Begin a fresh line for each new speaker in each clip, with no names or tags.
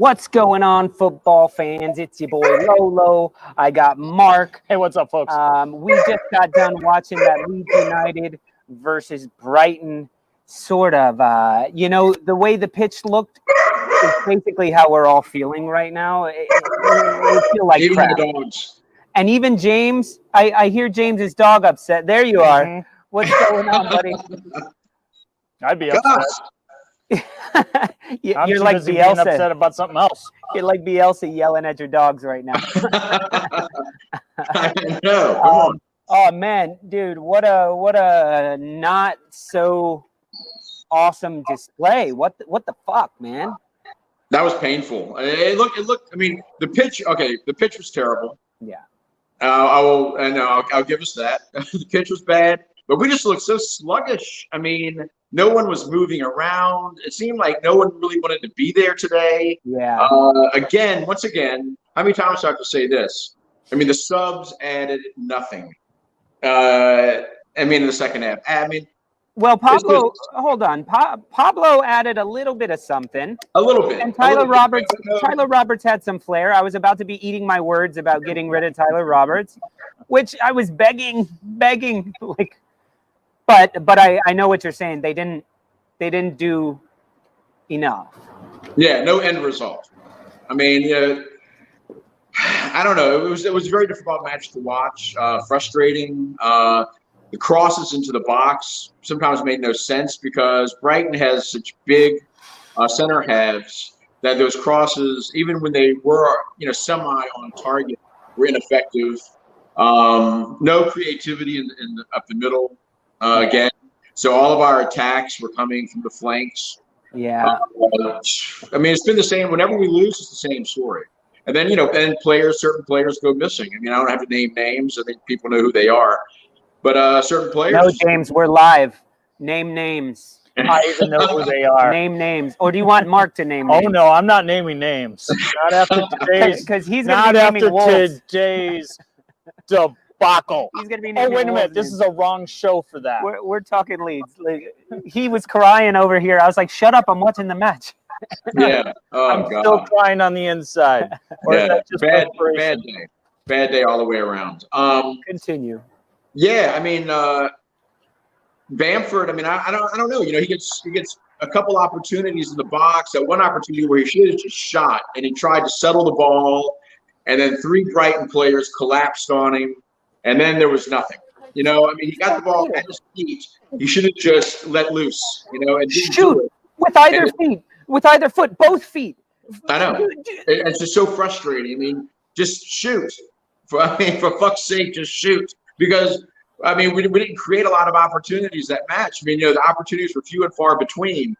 What's going on, football fans? It's your boy Lolo. I got Mark.
Hey, what's up, folks?
We just got done watching that Leeds United versus Brighton sort of. The way the pitch looked is basically how we're all feeling right now. We feel like
even
crap.
the dogs.
And even James, I hear James's dog upset. There you are. What's going on, buddy?
I'd be upset.
You're like
being
Bielsa.
upset about something else.
You're like Bielsa yelling at your dogs right now.
I know. Come on.
Oh man, dude, what a not so awesome display. What the fuck, man?
That was painful. It looked. I mean, the pitch. Okay, the pitch was terrible.
Yeah.
I'll give us that. The pitch was bad, but we just looked so sluggish. I mean, no one was moving around. It seemed like no one really wanted to be there today.
Yeah.
Once again, how many times do I have to say this? I mean, the subs added nothing. In the second half.
Well, Pablo, hold on. Pablo added a little bit of something.
A little bit.
And Tyler Roberts had some flair. I was about to be eating my words about getting rid of Tyler Roberts, which I was begging, like. But I know what you're saying. They didn't do enough. Yeah,
no end result. I mean, I don't know. It was a very difficult match to watch. Frustrating. The crosses into the box sometimes made no sense because Brighton has such big center halves that those crosses, even when they were semi on target, were ineffective. No creativity up the middle. Again, so all of our attacks were coming from the flanks.
Yeah.
It's been the same. Whenever we lose, it's the same story. And then, certain players go missing. I mean, I don't have to name names. I think people know who they are. But certain players.
No, James, we're live. Name names.
I even know who they are.
Name names. Or do you want Mark to name names?
Oh, no, I'm not naming names. Not after today's.
Because he's going to be naming wolves.
Today's debacle.
He's going to be naming
wait a minute.
wolves.
This is a wrong show for that.
We're talking Leeds. He was crying over here. I was like, shut up. I'm watching the match.
Yeah. Oh,
I'm still crying on the inside. Or is that just
bad day. Bad day all the way around.
Continue.
Yeah, Bamford. I don't know. He gets a couple opportunities in the box. That one opportunity where he should have just shot, and he tried to settle the ball, and then three Brighton players collapsed on him, and then there was nothing. He got the ball at his feet. He should have just let loose. And
shoot with either feet, with either foot, both feet.
I know. It's just so frustrating. Just shoot. For fuck's sake, just shoot. Because, we didn't create a lot of opportunities that match. The opportunities were few and far between.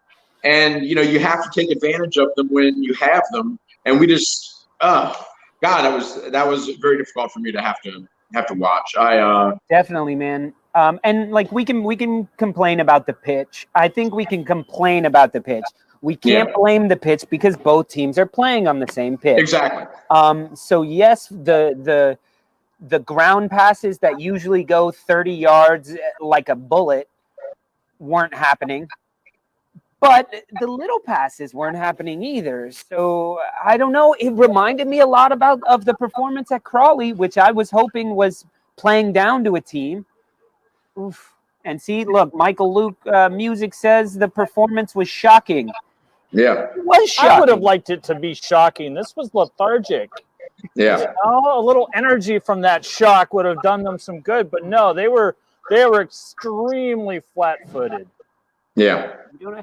And, you have to take advantage of them when you have them. And we just, that was very difficult for me to have to watch.
Definitely, man. And we can complain about the pitch. I think we can complain about the pitch. We can't blame the pitch because both teams are playing on the same pitch.
Exactly.
So yes, the ground passes that usually go 30 yards like a bullet weren't happening. But the little passes weren't happening either. So I don't know. It reminded me a lot of the performance at Crawley, which I was hoping was playing down to a team. Oof. And see, look, Michael Luke Music says the performance was shocking.
Yeah.
It was shocking.
I would have liked it to be shocking. This was lethargic.
Yeah.
A little energy from that shock would have done them some good, but no, they were extremely flat-footed.
Yeah.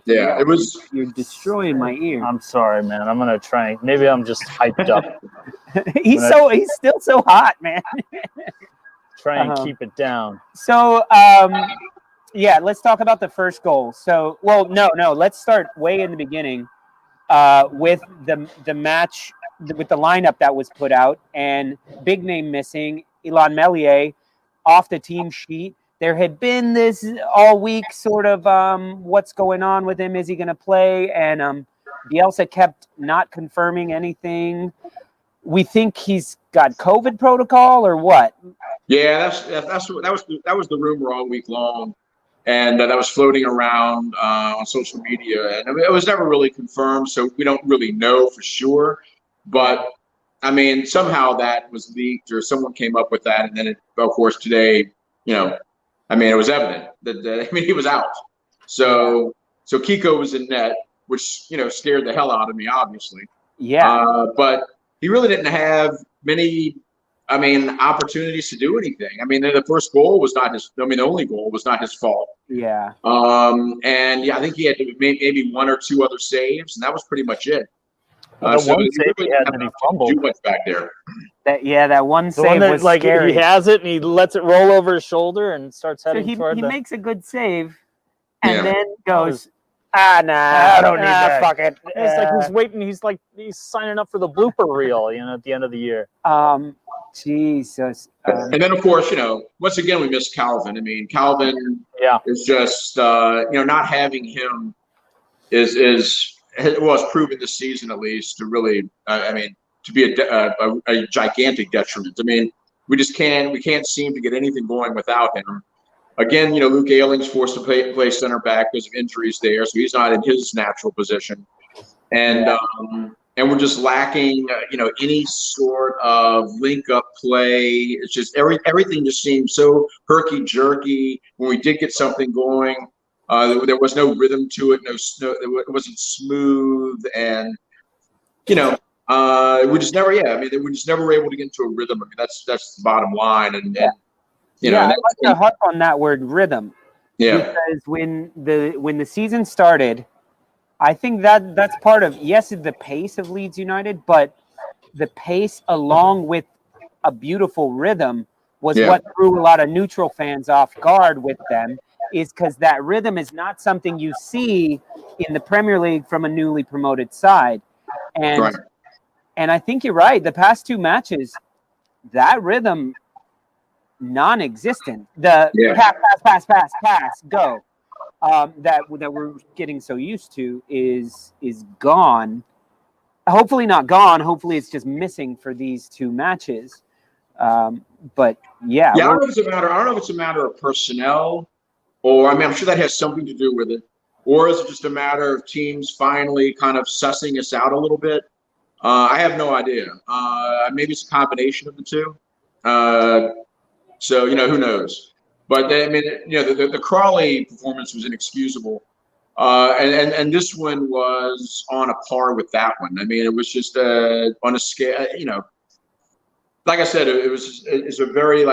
Yeah. It was.
You're destroying my ear.
I'm sorry, man. I'm gonna try. Maybe I'm just hyped up.
He's still so hot, man.
Try and keep it down.
So, let's talk about the first goal. So, no. Let's start way in the beginning with the match. With the lineup that was put out and big name missing, Ilan Meslier off the team sheet. There had been this all week sort of what's going on with him. Is he going to play? And Bielsa kept not confirming anything. We think he's got COVID protocol or what?
Yeah, that was the rumor all week long. and that was floating around on social media, and it was never really confirmed, so we don't really know for sure. But I mean, somehow that was leaked, or someone came up with that, and then of course today, I mean, it was evident that I mean, he was out. So Kiko was in net, which scared the hell out of me, obviously.
Yeah.
But he really didn't have many, I mean, opportunities to do anything. I mean, the first goal was not his. I mean, the only goal was not his fault.
Yeah.
And yeah, I think he had maybe one or two other saves, and that was pretty much it.
The
So
one save he had that he fumbled.
Do much back there.
That one
The
save
one that,
was
like,
scary.
he has it and he lets it roll over his shoulder and starts
So
heading toward
he
the.
makes a good save, and
Yeah.
then goes, nah,
I don't need that.
fuck it.
It's like he's waiting. He's signing up for the blooper reel, at the end of the year.
Jesus.
And then, of course, once again, we missed Calvin. I mean, Calvin is just, not having him was proven this season, at least, to really, to be a gigantic detriment. I mean, we can't seem to get anything going without him. Again, Luke Ayling's forced to play center back because of injuries there, so he's not in his natural position. And and we're just lacking, any sort of link-up play. It's just everything just seems so herky-jerky. When we did get something going, there was no rhythm to it. It wasn't smooth, and we just never. Yeah, I mean, we just never were able to get into a rhythm. I mean, that's the bottom line. And
I'd like to harp on that word rhythm.
Yeah.
Because when the season started, I think that's part of, yes, the pace of Leeds United, but the pace along with a beautiful rhythm was what threw a lot of neutral fans off guard with them, is because that rhythm is not something you see in the Premier League from a newly promoted side. And I think you're right. The past two matches, that rhythm, non-existent. The pass, go. That we're getting so used to is gone. Hopefully not gone. Hopefully it's just missing for these two matches. But yeah,
I don't know if it's a matter of personnel, or I'm sure that has something to do with it, or is it just a matter of teams finally kind of sussing us out a little bit? I have no idea. Maybe it's a combination of the two. So who knows? But the Crawley performance was inexcusable, and this one was on a par with that one. I mean, it was just on a scale. Like I said, it's a very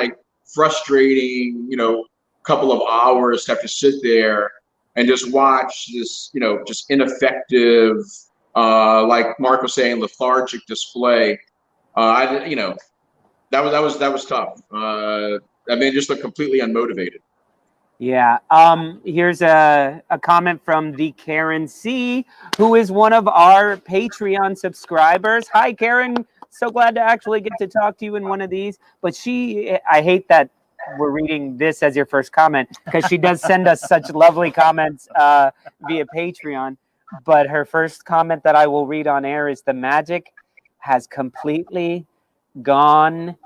frustrating couple of hours to have to sit there and just watch this just ineffective, like Mark was saying, lethargic display. That was tough. It just looked completely unmotivated.
Yeah. Here's a comment from the Karen C, who is one of our Patreon subscribers. Hi, Karen. So glad to actually get to talk to you in one of these. But I hate that we're reading this as your first comment, because she does send us such lovely comments via Patreon. But her first comment that I will read on air is, the magic has completely gone ...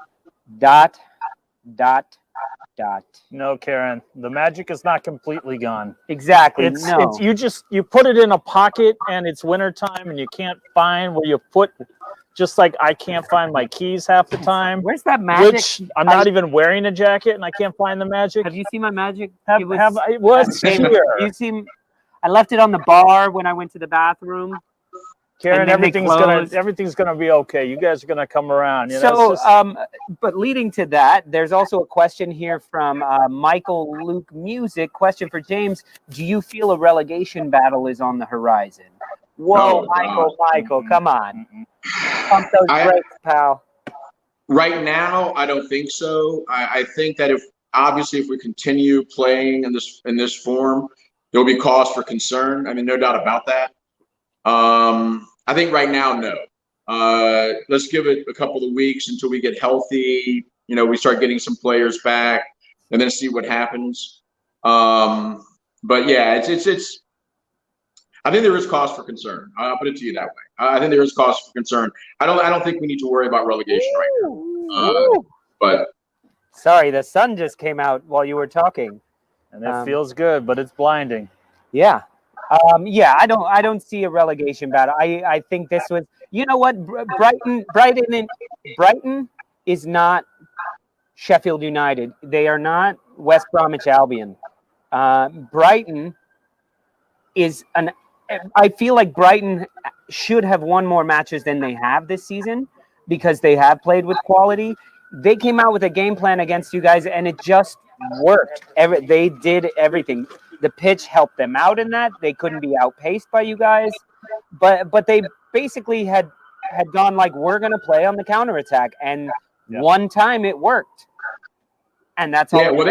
No, Karen, the magic is not completely gone.
Exactly.
You put it in a pocket and it's wintertime and you can't find where you put, just like I can't find my keys half the time.
Where's that magic?
Which I'm not even wearing a jacket and I can't find the magic.
Have you seen my magic?
It was here.
I left it on the bar when I went to the bathroom.
Karen, everything's gonna be okay. You guys are gonna come around.
But leading to that, there's also a question here from Michael Luke Music. Question for James: do you feel a relegation battle is on the horizon? Whoa, Michael, come on, pump those brakes, pal.
Right now, I don't think so. I think that if we continue playing in this form, there will be cause for concern. I mean, no doubt about that. I think right now, no. Let's give it a couple of weeks until we get healthy. We start getting some players back, and then see what happens. But yeah, it's. I think there is cause for concern. I'll put it to you that way. I think there is cause for concern. I don't think we need to worry about relegation right now. But
sorry, the sun just came out while you were talking.
And it feels good, but it's blinding.
Yeah. Yeah, I don't see a relegation battle. I think this was, you know what, Brighton is not Sheffield United. They are not West Bromwich Albion. Brighton is I feel like Brighton should have won more matches than they have this season because they have played with quality. They came out with a game plan against you guys, and it just worked. They did everything. The pitch helped them out in that. They couldn't be outpaced by you guys, but they basically had gone like, we're going to play on the counterattack, and one time it worked, and that's all.
Yeah, well,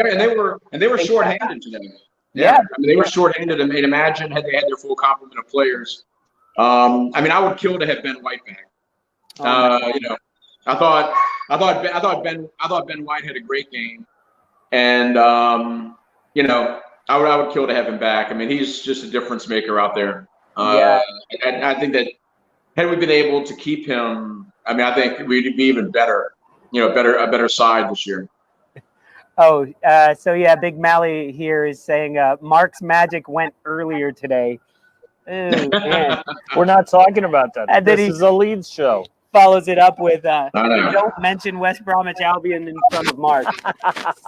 they were shorthanded today.
Yeah,
I mean, they were shorthanded. I mean, imagine had they had their full complement of players. I mean, I would kill to have Ben White back. You know, I thought Ben White had a great game, and you know, I would kill to have him back. I mean, he's just a difference maker out there. And I think that had we been able to keep him, I mean, I think we'd be even better. You know, a better side this year.
Oh, so yeah, Big Mally here is saying Mark's Magic went earlier today. Ooh, man.
We're not talking about that.
And
this is a Leeds show.
Follows it up with don't mention West Bromwich Albion in front of Mark.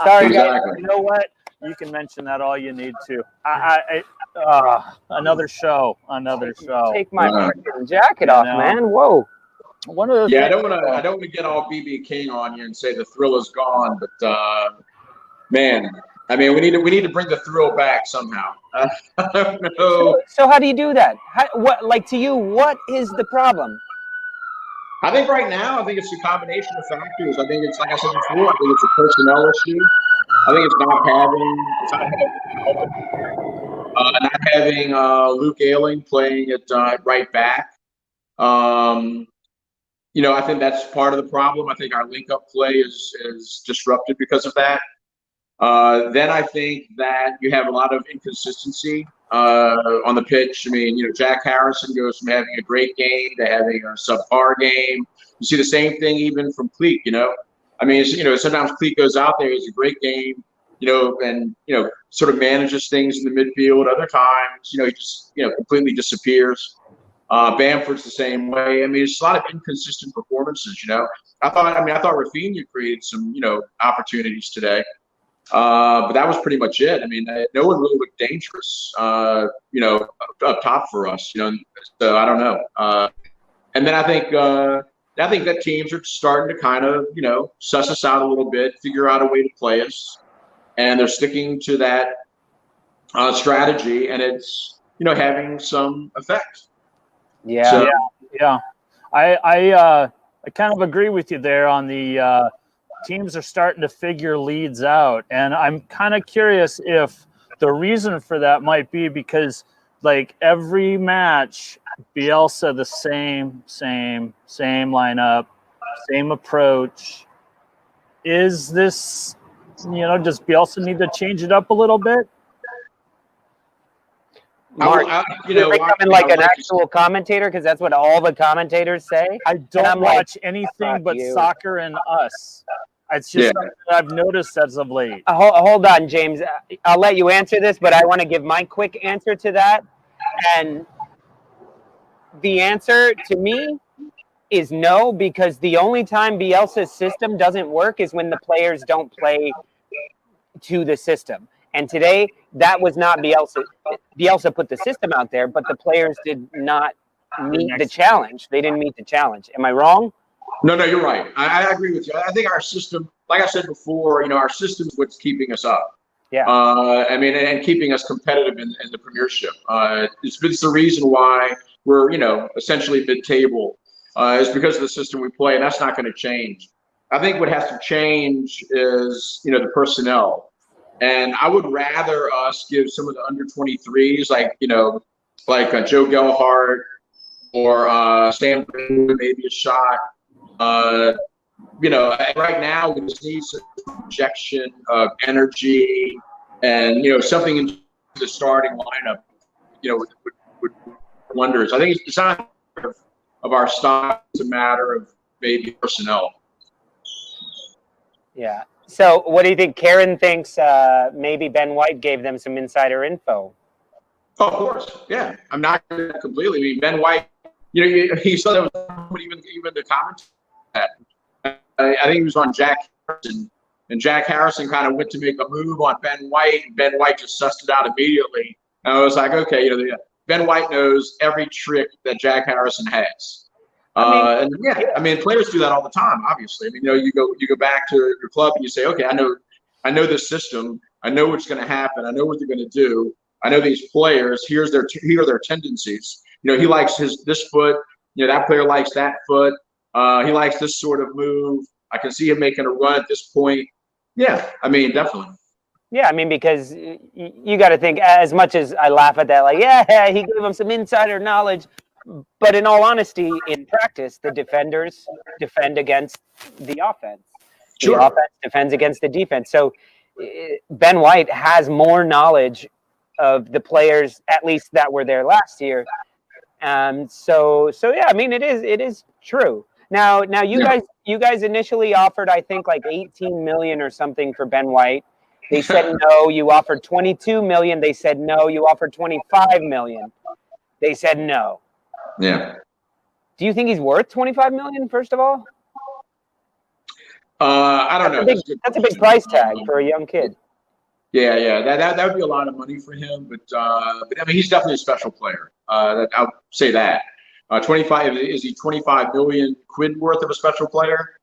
Sorry, guys.
You know what? You can mention that all you need to. Another show.
Take my freaking jacket off, man. Whoa.
One of the
I don't want to get all BB King on you and say the thrill is gone, but man, I mean, we need to bring the thrill back somehow. I don't know.
So how do you do that? To you, what is the problem?
I think right now, it's a combination of factors. I think it's, like I said before, I think it's a personnel issue. I think it's not having Luke Ayling playing at right back. You know, I think that's part of the problem. I think our link-up play is disrupted because of that. Then I think that you have a lot of inconsistency on the pitch. I mean, you know, Jack Harrison goes from having a great game to having a subpar game. You see the same thing even from Cleek, you know. I mean, you know, sometimes Cleek goes out there, he's a great game, you know, and, you know, sort of manages things in the midfield. Other times, you know, he just, you know, completely disappears. Bamford's the same way. I mean, it's a lot of inconsistent performances, you know. I thought Rafinha created some, you know, opportunities today. But that was pretty much it. I mean, no one really looked dangerous, you know, up top for us, you know. So I don't know. And then I think that teams are starting to kind of, you know, suss us out a little bit, figure out a way to play us, and they're sticking to that strategy, and it's, you know, having some effect.
Yeah. I kind of agree with you there on the. Teams are starting to figure Leeds out, and I'm kind of curious if the reason for that might be because, like, every match, Bielsa the same lineup, same approach. Is this, you know, does Bielsa need to change it up a little bit?
Mark, you're becoming like an actual commentator because that's what all the commentators say.
I don't watch anything but Soccer and Us. It's just something that I've noticed as of late.
Hold on, James. I'll let you answer this, but I want to give my quick answer to that. And the answer to me is no, because the only time Bielsa's system doesn't work is when the players don't play to the system. And today, that was not Bielsa. Bielsa put the system out there, but the players did not meet the challenge. They didn't meet the challenge. Am I wrong?
No, you're right. I agree with you. I think our system, like I said before, you know, our system is what's keeping us up.
Yeah.
I mean, and keeping us competitive in the Premiership. It's the reason why we're, you know, essentially mid-table. Is because of the system we play, and that's not going to change. I think what has to change is, you know, the personnel. And I would rather us give some of the under-23s, like, you know, like Joe Gelhardt or Sam Greenwood, maybe a shot. You know, right now we just need some injection of energy and, you know, something in the starting lineup, you know, would wonders. I think it's not of our style, it's a matter of maybe personnel.
Yeah. So what do you think? Karen thinks maybe Ben White gave them some insider info.
Oh, of course, yeah. I'm not completely. I mean, Ben White, he saw that was even the comments. I think he was on Jack Harrison, and Jack Harrison kind of went to make a move on Ben White, and Ben White just sussed it out immediately. And I was like, okay, Ben White knows every trick that Jack Harrison has. I mean, players do that all the time. Obviously, I mean, you go back to your club and you say, okay, I know this system. I know what's going to happen. I know what they're going to do. I know these players. Here are their tendencies. He likes this foot. That player likes that foot. He likes this sort of move. I can see him making a run at this point. Yeah, I mean, definitely.
Yeah, I mean, because you got to think, as much as I laugh at that, like, yeah, he gave him some insider knowledge. But in all honesty, in practice, the defenders defend against the offense.
Sure.
The offense defends against the defense. So Ben White has more knowledge of the players, at least that were there last year. So yeah, I mean, it is true. Now you guys initially offered, I think, like 18 million or something for Ben White. They said no. You offered 22 million. They said no. You offered 25 million. They said no.
Yeah.
Do you think he's worth 25 million? First of all,
I don't know.
That's a big price tag for a young kid.
Yeah. That would be a lot of money for him, but I mean, he's definitely a special player. I'll say that. 25 is he 25 million quid worth of a special player?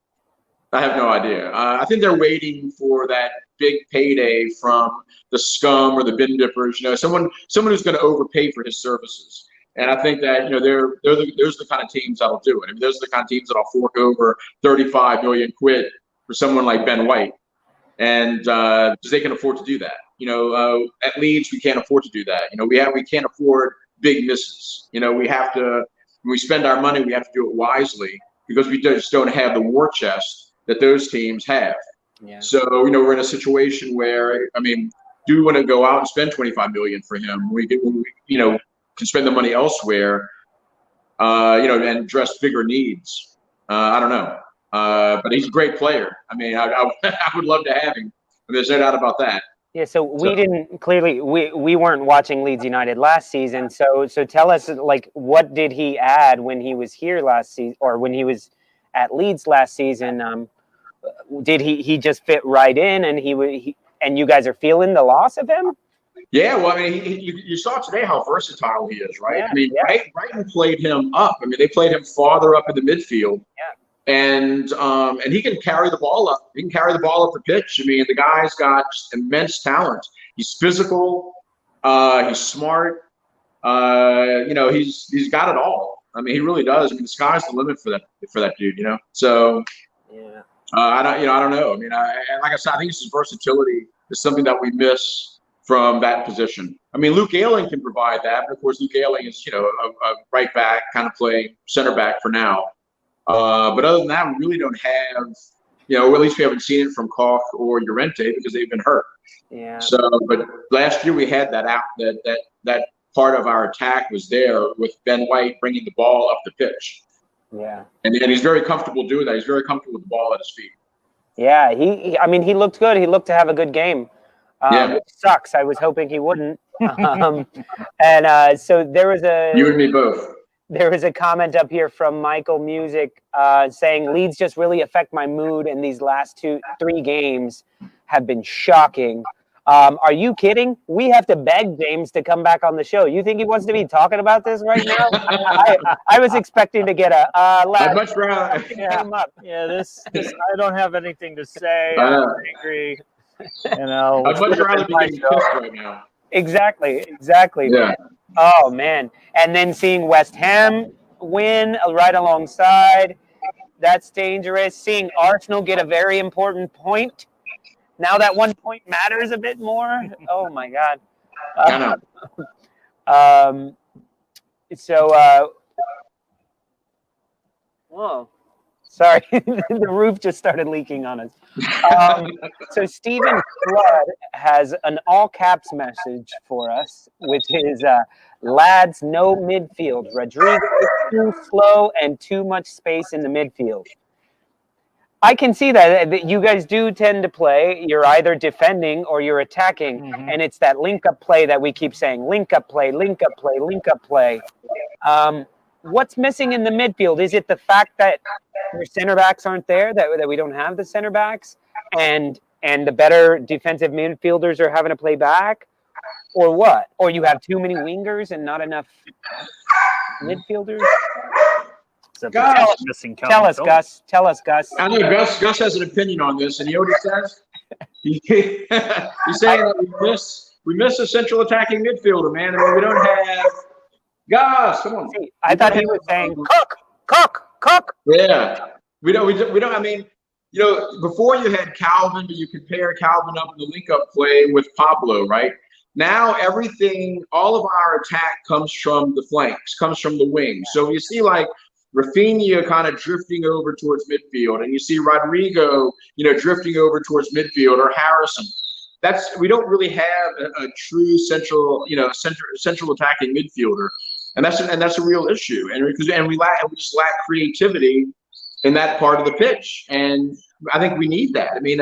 I have no idea. I think they're waiting for that big payday from the scum or the bin dippers. Someone who's going to overpay for his services. And I think that those are the kind of teams that'll do it. I mean, those are the kind of teams that'll fork over 35 million quid for someone like Ben White, and because they can afford to do that. At Leeds we can't afford to do that. We can't afford big misses. We have to, when we spend our money, we have to do it wisely because we just don't have the war chest that those teams have.
Yeah.
So we're in a situation where, I mean, do we want to go out and spend 25 million for him? We can spend the money elsewhere, and address bigger needs. I don't know. But he's a great player. I mean, I would love to have him. There's no doubt about that.
Yeah, so we weren't watching Leeds United last season. So tell us, like, what did he add when he was here last season, or when he was at Leeds last season? Did he just fit right in, and and you guys are feeling the loss of him?
Yeah, well, I mean, you saw today how versatile he is, right?
Yeah,
I mean, Brighton played him up. I mean, they played him farther up in the midfield.
Yeah.
And he can carry the ball up. He can carry the ball up the pitch. I mean, the guy's got just immense talent. He's physical. He's smart. He's got it all. I mean, he really does. I mean, the sky's the limit for that dude. So
yeah.
I don't know. I mean, and like I said, I think his versatility is something that we miss from that position. I mean, Luke Ayling can provide that, but of course, Luke Ayling is a right back, kind of playing center back for now. But other than that, we really don't have, or at least we haven't seen it from Koch or Llorente because they've been hurt.
Yeah.
So, but last year we had that part of our attack was there with Ben White bringing the ball up the pitch.
Yeah.
And he's very comfortable doing that. He's very comfortable with the ball at his feet.
Yeah. He looked good. He looked to have a good game. Which sucks. I was hoping he wouldn't. And so there was
you and me both.
There was a comment up here from Michael Music saying Leeds just really affect my mood, and these last 3 games have been shocking. Are you kidding? We have to beg James to come back on the show. You think he wants to be talking about this right now? I was expecting to get a
I'd much rather.
Yeah, this I don't have anything to say. I'm angry.
I'd much rather be getting pissed right now.
Exactly.
Yeah.
Oh man! And then seeing West Ham win right alongside, that's dangerous. Seeing Arsenal get a very important point. Now that 1 point matters a bit more. Oh my God.
I know.
Whoa. Sorry, the roof just started leaking on us. So Stephen Flood has an all caps message for us, which is, lads, no midfield. Rodrigo is too slow and too much space in the midfield. I can see that you guys do tend to play. You're either defending or you're attacking, and it's that link-up play that we keep saying: link-up play, link-up play, link-up play. What's missing in the midfield? Is it the fact that your center backs aren't there, that we don't have the center backs, and the better defensive midfielders are having to play back, or what? Or you have too many wingers and not enough midfielders?
Gus,
Tell us, Gus. Tell us, Gus.
I know Gus has an opinion on this, and you know what he says? He's saying that we miss a central attacking midfielder, man. I mean, we don't have Gus. Come on.
I thought he was saying cook.
Yeah, we don't. I mean, you know, before you had Calvin, but you compare Calvin up in the link-up play with Pablo, right? Now everything, all of our attack comes from the flanks, comes from the wings. So you see, like, Rafinha kind of drifting over towards midfield, and you see Rodrigo, you know, drifting over towards midfield, or Harrison. We don't really have a true central attacking midfielder, and that's a real issue. And we just lack creativity in that part of the pitch, and I think we need that. I mean,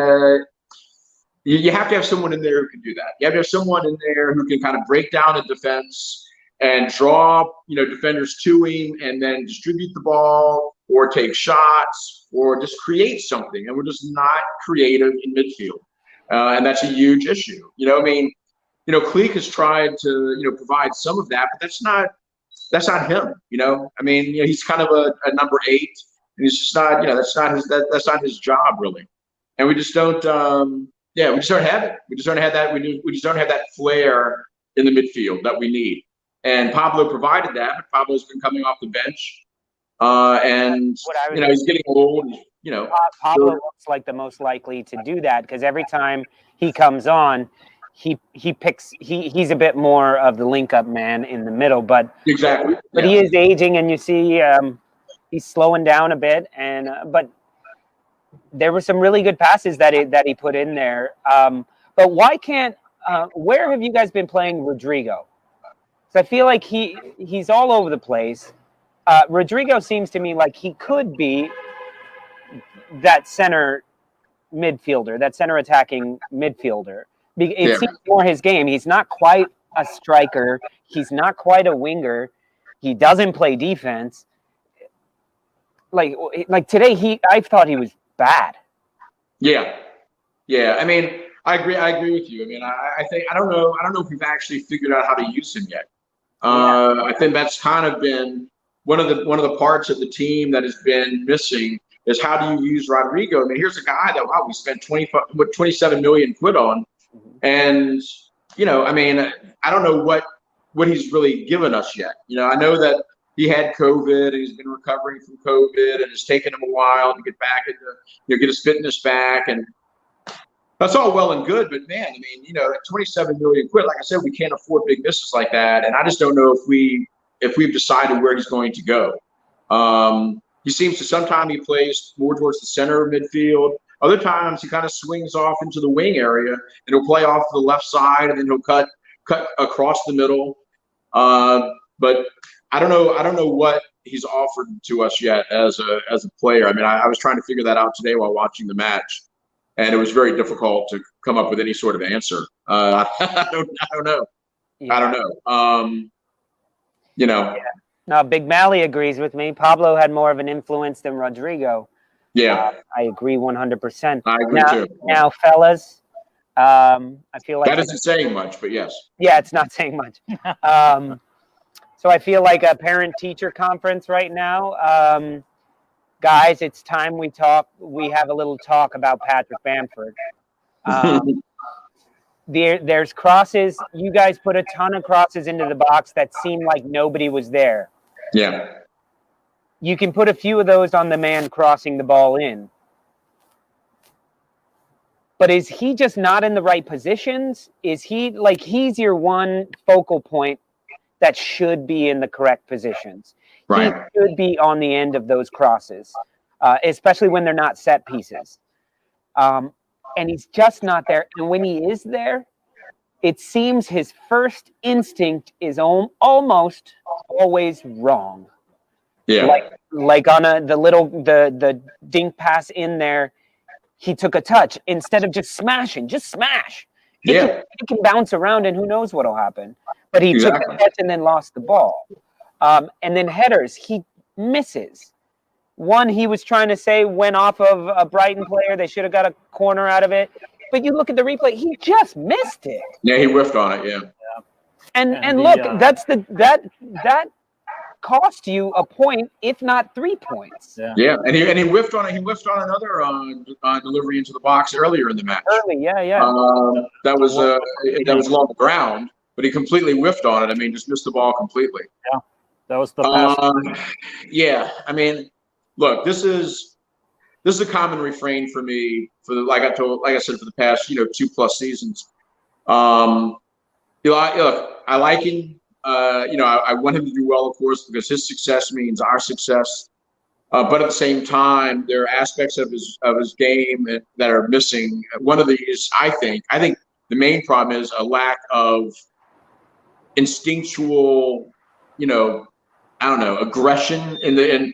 you have to have someone in there who can do that. You have to have someone in there who can kind of break down a defense and draw, you know, defenders to him, and then distribute the ball or take shots or just create something. And we're just not creative in midfield, and that's a huge issue. You know, I mean, you know, Cleek has tried to, you know, provide some of that, but that's not him. You know, I mean, you know, he's kind of a number 8, and he's just not, you know, that's not his job really. And we just don't, we just don't have it. We just don't have that. We just don't have that flair in the midfield that we need. And Pablo provided that, but Pablo's been coming off the bench, and you know, he's getting old. You know,
Pablo looks like the most likely to do that, because every time he comes on, he's a bit more of the link-up man in the middle. But
exactly,
but he is aging, and you see he's slowing down a bit. And but there were some really good passes that he put in there. But why can't? Where have you guys been playing Rodrigo? I feel like he's all over the place. Rodrigo seems to me like he could be that center midfielder, that center attacking midfielder. It seems more his game. He's not quite a striker. He's not quite a winger. He doesn't play defense. Like today, I thought he was bad.
Yeah. I mean, I agree with you. I mean, I don't know if we've actually figured out how to use him yet. I think that's kind of been one of the parts of the team that has been missing, is how do you use Rodrigo? I mean, here's a guy that we spent 27 million quid on, and you know, I mean, I don't know what he's really given us yet. You know, I know that he had COVID and he's been recovering from COVID, and it's taken him a while to get back into, you know, get his fitness back, and that's all well and good, but man, I mean, you know, at 27 million quid, like I said, we can't afford big misses like that. And I just don't know if we've decided where he's going to go. He seems to sometimes he plays more towards the center of midfield. Other times he kind of swings off into the wing area, and he'll play off to the left side, and then he'll cut across the middle. But I don't know what he's offered to us yet as a player. I mean, I was trying to figure that out today while watching the match, and it was very difficult to come up with any sort of answer. I don't know. Yeah. I don't know. You know. Yeah.
No, Big Mally agrees with me. Pablo had more of an influence than Rodrigo.
Yeah.
I agree 100%.
I agree too.
Now, fellas, I feel like
that isn't saying much, but yes.
Yeah, it's not saying much. So I feel like a parent-teacher conference right now. Guys, it's time we talk. We have a little talk about Patrick Bamford. There's crosses. You guys put a ton of crosses into the box that seemed like nobody was there.
Yeah.
You can put a few of those on the man crossing the ball in. But is he just not in the right positions? Is he like he's your one focal point that should be in the correct positions?
Right.
He should be on the end of those crosses, especially when they're not set pieces. And he's just not there. And when he is there, it seems his first instinct is almost always wrong.
Yeah.
like on the dink pass in there, he took a touch instead of just smashing. Just smash. It can bounce around and who knows what'll happen. But he took a touch and then lost the ball. And then headers, he misses. One he was trying to say went off of a Brighton player. They should have got a corner out of it. But you look at the replay, he just missed it.
Yeah, he whiffed on it. Yeah.
And look, that cost you a point, if not 3 points.
Yeah, and he whiffed on it. He whiffed on another delivery into the box earlier in the match. That was along the ground, but he completely whiffed on it. I mean, just missed the ball completely.
Yeah, that was the pass.
Yeah, I mean, look, this is a common refrain for me like I said for the past 2+ seasons. Look, I like him. I want him to do well, of course, because his success means our success. But at the same time, there are aspects of his game that are missing. One of these, I think the main problem is a lack of instinctual, aggression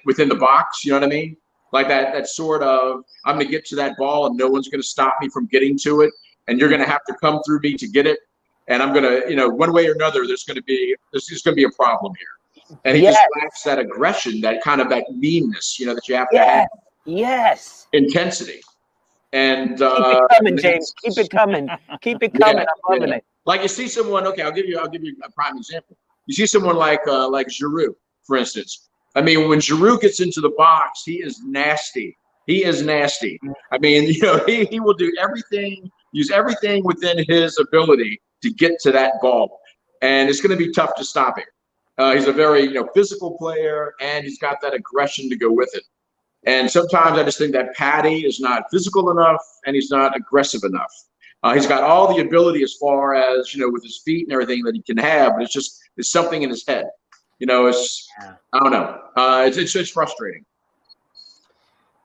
within the box. You know what I mean? Like that sort of, I'm going to get to that ball and no one's going to stop me from getting to it, and you're going to have to come through me to get it. And I'm gonna, one way or another, there's gonna be a problem here. And he just lacks that aggression, that kind of that meanness, that you have to have.
Yes.
Intensity. And
keep it coming, James. Keep it coming. Keep it coming. I'm loving it.
Like you see someone. Okay, I'll give you a prime example. You see someone like Giroud, for instance. I mean, when Giroud gets into the box, he is nasty. I mean, he will do everything, use everything within his ability to get to that ball, and it's going to be tough to stop him. He's a very physical player, and he's got that aggression to go with it. And sometimes I just think that Paddy is not physical enough, and he's not aggressive enough. He's got all the ability as far as with his feet and everything that he can have, but it's something in his head. I don't know. It's frustrating.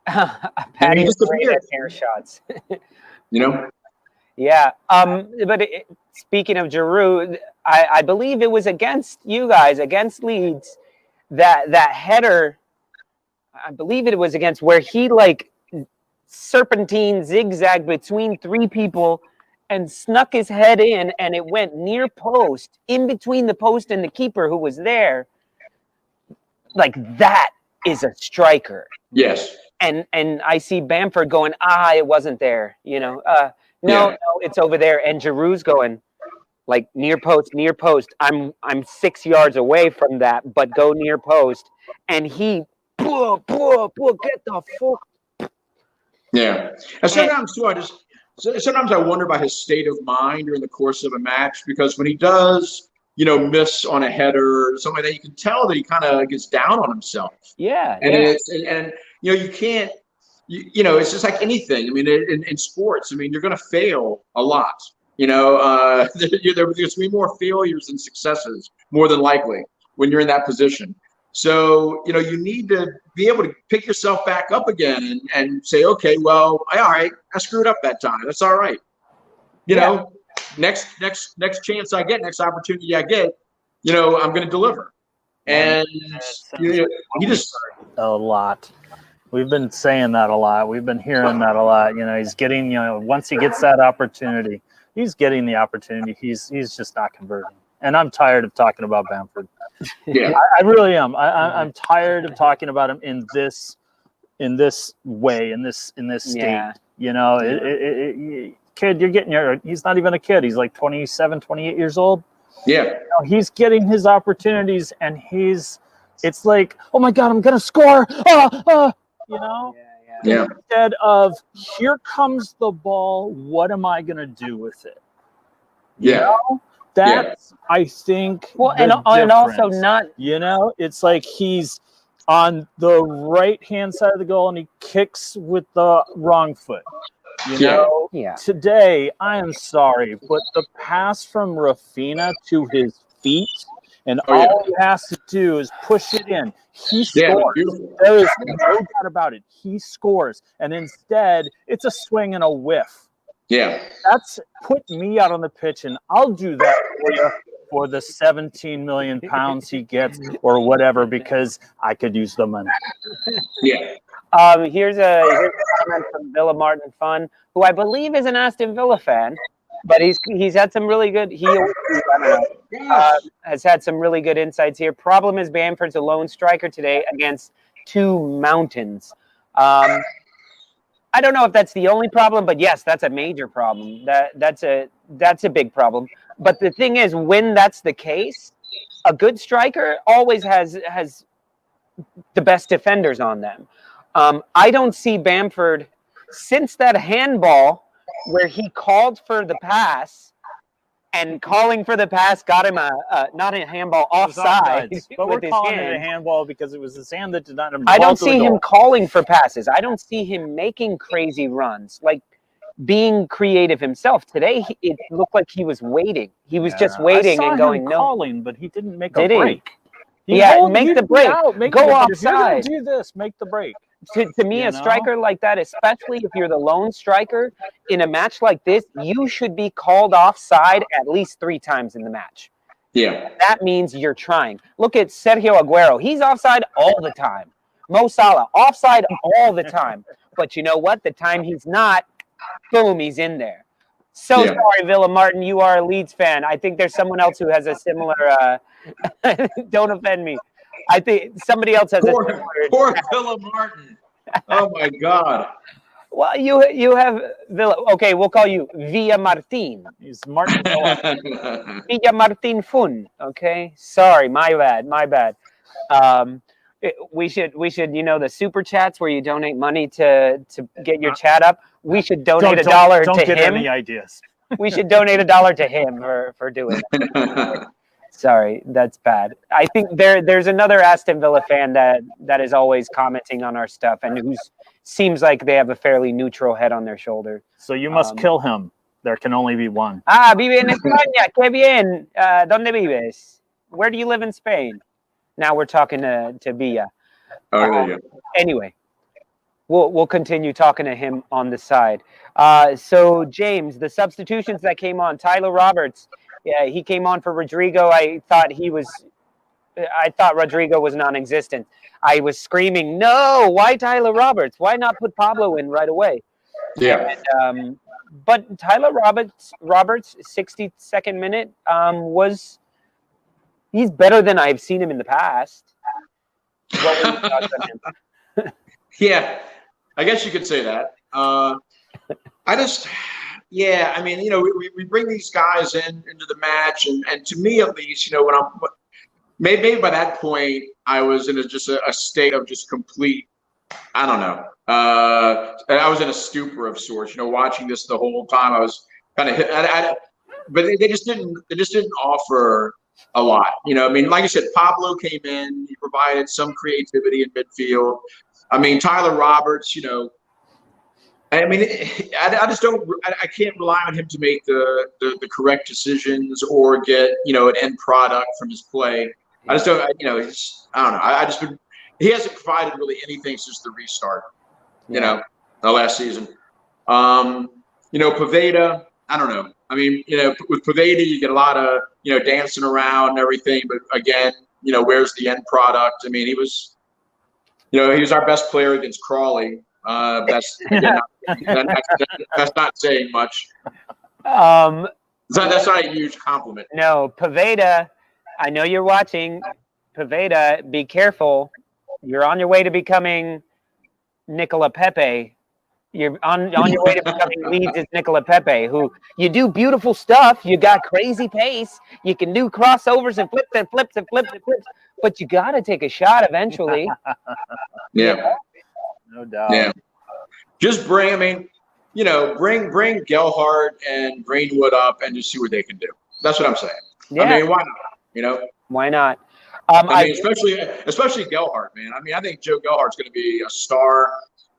Paddy is great at air shots. Yeah. But speaking of Giroud, I believe it was against you guys, against Leeds, that header. I believe it was against where he serpentine zigzag between 3 people and snuck his head in, and it went near post, in between the post and the keeper who was there. That is a striker.
Yes.
And I see Bamford going, it wasn't there. No, it's over there. And Giroud's going near post. I'm 6 yards away from that, but go near post. And he, get the fuck.
Yeah. And sometimes too, sometimes I wonder about his state of mind during the course of a match, because when he does, miss on a header or something like that, you can tell that he kind of gets down on himself.
Yeah.
And you can't. It's just like anything. I mean, in sports, I mean, you're going to fail a lot. There's going to be more failures than successes, more than likely, when you're in that position. So, you need to be able to pick yourself back up again and say, okay, well, all right, I screwed up that time. That's all right. Next chance I get, next opportunity I get, I'm going to deliver. And he just
a lot. We've been saying that a lot. We've been hearing that a lot. He's getting, once he gets that opportunity, he's getting the opportunity. He's just not converting. And I'm tired of talking about Bamford.
Yeah,
I really am. I'm tired of talking about him in this way, in this state.
Yeah.
Kid, you're getting he's not even a kid. He's like 27, 28 years old.
Yeah.
He's getting his opportunities, and it's like, oh my God, I'm going to score.
Yeah.
Instead of, here comes the ball, what am I going to do with it? That's, I think,
and also not,
it's like he's on the right-hand side of the goal and he kicks with the wrong foot. Today, I am sorry, but the pass from Rafinha to his feet, and all he has to do is push it in. He scores. There is no doubt about it. He scores. And instead, it's a swing and a whiff.
Yeah.
That's put me out on the pitch, and I'll do that for you for the 17 million pounds he gets or whatever, because I could use the money.
Yeah.
Here's a comment from Villa Martin Fun, who I believe is an Aston Villa fan, but he's had some really good. Has had some really good insights here. Problem is Bamford's a lone striker today against two mountains. I don't know if that's the only problem, but yes, that's a major problem. That's a big problem. But the thing is, when that's the case, a good striker always has the best defenders on them. I don't see Bamford since that handball where he called for the pass, and calling for the pass got him not a handball, offside.
But we're
with his
calling
hand.
it a handball because it was his hand that did not.
I don't see him calling for passes. I don't see him making crazy runs, like being creative himself. Today, it looked like he was waiting. He was just waiting and going, no.
Calling, but he didn't make
Did
a
he?
break.
Make the break. Go offside.
If you're going to do this, make the break.
To me, a striker like that, especially if you're the lone striker in a match like this, you should be called offside at least 3 times in the match.
Yeah.
That means you're trying. Look at Sergio Aguero. He's offside all the time. Mo Salah, offside all the time. But you know what? The time he's not, boom, he's in there. Sorry, Villa Martin, you are a Leeds fan. I think there's someone else who has a similar don't offend me. I think somebody else has
poor Villa Martin. Oh my God.
Well, you have Villa. Okay, we'll call you Villa Martin.
He's Martin Villa.
Villa Martin Fun. Okay, sorry, my bad. We should the super chats where you donate money to get your chat up. We should donate $1 to him.
Don't get any ideas.
We should donate $1 to him for doing it. Sorry, that's bad. I think there's another Aston Villa fan that is always commenting on our stuff and who seems like they have a fairly neutral head on their shoulder.
So you must kill him. There can only be one.
Vive en España. Qué bien. ¿Dónde vives? Where do you live in Spain? Now we're talking to Villa.
Oh, there you go.
Anyway, we'll continue talking to him on the side. So James, the substitutions that came on, Tyler Roberts. Yeah, he came on for Rodrigo. I thought Rodrigo was non-existent. I was screaming, no, why Tyler Roberts? Why not put Pablo in right away?
Yeah.
And, but Tyler Roberts, 62nd minute, he's better than I've seen him in the past. What were your thoughts on him?
Yeah, I guess you could say that. I mean, we bring these guys into the match, and to me at least, when I'm maybe by that point I was in a state of just complete, I don't know. I was in a stupor of sorts, watching this the whole time. I was kind of hit, but they just didn't offer a lot. I mean, like I said, Pablo came in, he provided some creativity in midfield. I mean, Tyler Roberts, I mean, I just don't. I can't rely on him to make the correct decisions or get an end product from his play. I just don't. I don't know. He hasn't provided really anything since the restart. The last season. Poveda. I don't know. I mean, with Poveda, you get a lot of dancing around and everything, but again, where's the end product? I mean, he was our best player against Crawley. That's not saying much. That's not a huge compliment.
No, Poveda, I know you're watching. Poveda, be careful. You're on your way to becoming Nicola Pepe. You're on your way to becoming Leeds' Nicola Pepe, who you do beautiful stuff. You got crazy pace. You can do crossovers and flips and flips and flips and flips. But you got to take a shot eventually.
Yeah.
No doubt.
Yeah. Just bring Gelhardt and Greenwood up and just see what they can do. That's what I'm saying. Yeah. I mean, why not?
Why not?
I mean, especially Gelhardt, man. I mean, I think Joe Gelhardt's going to be a star.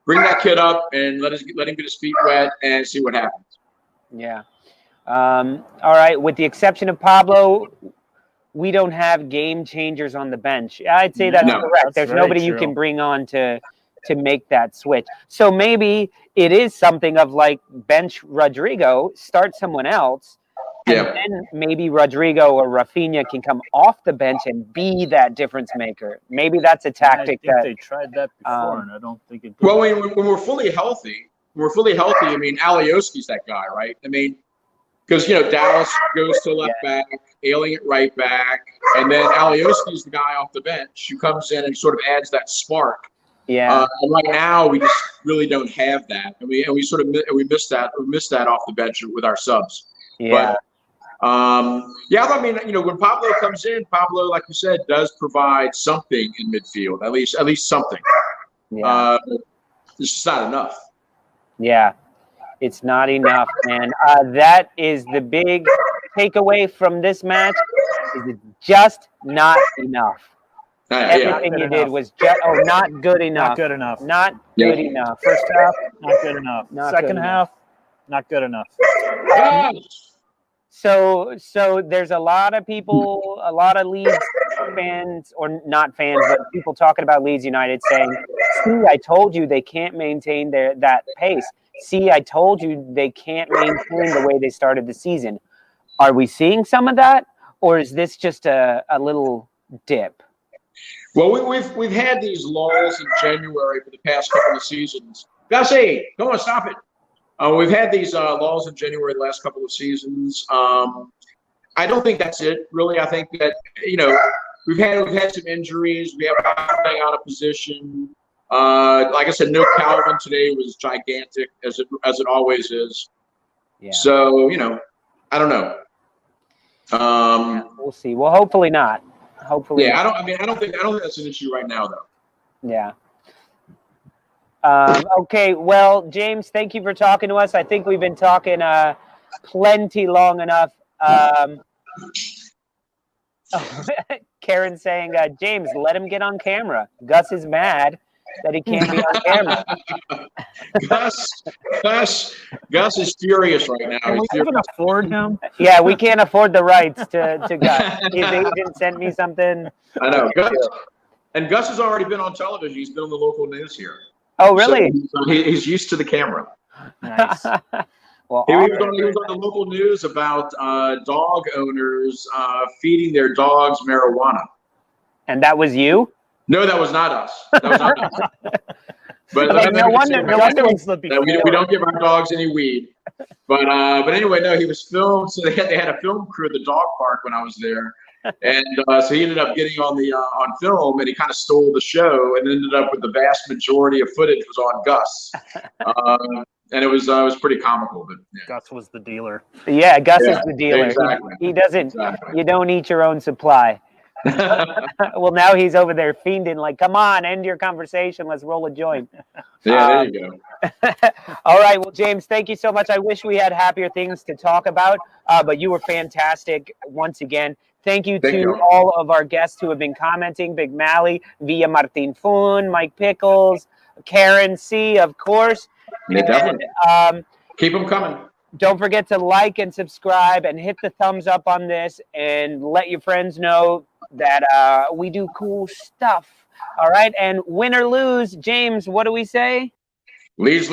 Bring that kid up and let him get his feet wet and see what happens.
Yeah. All right. With the exception of Pablo, we don't have game changers on the bench. I'd say that's correct. There's nobody you can bring on to make that switch. So maybe it is something of like bench Rodrigo, start someone else, And
Yeah.
then maybe Rodrigo or Rafinha can come off the bench and be that difference maker. Maybe that's a tactic
I think
that
they tried that before, and I don't think it did.
Well, when we're fully healthy, I mean, Alioski's that guy, right? I mean, because, Dallas goes to left back, Ailing at right back, and then Alioski's the guy off the bench who comes in and sort of adds that spark.
Yeah.
And right now, we just really don't have that, and we missed that. We missed that off the bench with our subs.
Yeah.
But I mean, when Pablo comes in, Pablo, like you said, does provide something in midfield, at least something.
Yeah.
It's just not enough.
Yeah. It's not enough, and that is the big takeaway from this match. Is it's just not enough. Everything you did was just not good enough.
Not good enough.
Not good enough. First half,
Not good enough.
Not
Second
good
half, not good enough.
So there's a lot of people, a lot of Leeds fans, or not fans, but people talking about Leeds United saying, "See, I told you they can't maintain that pace. See, I told you they can't maintain the way they started the season." Are we seeing some of that, or is this just a little dip?
Well, we've had these lulls in January for the past couple of seasons. Gussie, come on, stop it. We've had these lulls in January the last couple of seasons. I don't think that's it, really. I think that we've had some injuries. We have playing out of position. Like I said, no Calvin today was gigantic, as it always is.
Yeah.
So I don't know.
We'll see. Well, hopefully not. Hopefully.
Yeah,
not.
I don't think that's an issue right now, though.
Yeah. Okay. Well, James, thank you for talking to us. I think we've been talking plenty long enough. Karen saying, James, let him get on camera. Gus is mad that he can't be on camera.
Gus is furious right now.
Can we even afford him?
Yeah, we can't afford the rights to Gus. His agent sent me something.
I know. Gus has already been on television. He's been on the local news here.
Oh, really?
So he's used to the camera.
Nice.
Well,
he was on the local news about dog owners feeding their dogs marijuana.
And that was you?
No, that was not us. That was not us. But
no wonder
we don't give our dogs any weed. But anyway, no, he was filmed. So they had a film crew at the dog park when I was there, and so he ended up getting on film, and he kind of stole the show, and ended up with the vast majority of footage was on Gus, and it was pretty comical. But yeah.
Gus was the dealer.
Yeah, Gus is the dealer.
Exactly.
He doesn't.
Exactly.
You don't eat your own supply. Well, now he's over there fiending like, come on, end your conversation. Let's roll a joint.
Yeah, there you go.
All right. Well, James, thank you so much. I wish we had happier things to talk about, but you were fantastic once again. Thank you to all of our guests who have been commenting. Big Mally, Villa Martin Fun, Mike Pickles, Karen C., of course.
Yeah, definitely. Keep them coming.
Don't forget to like and subscribe and hit the thumbs up on this and let your friends know that we do cool stuff. All right. And win or lose, James, what do we say?
Leeds.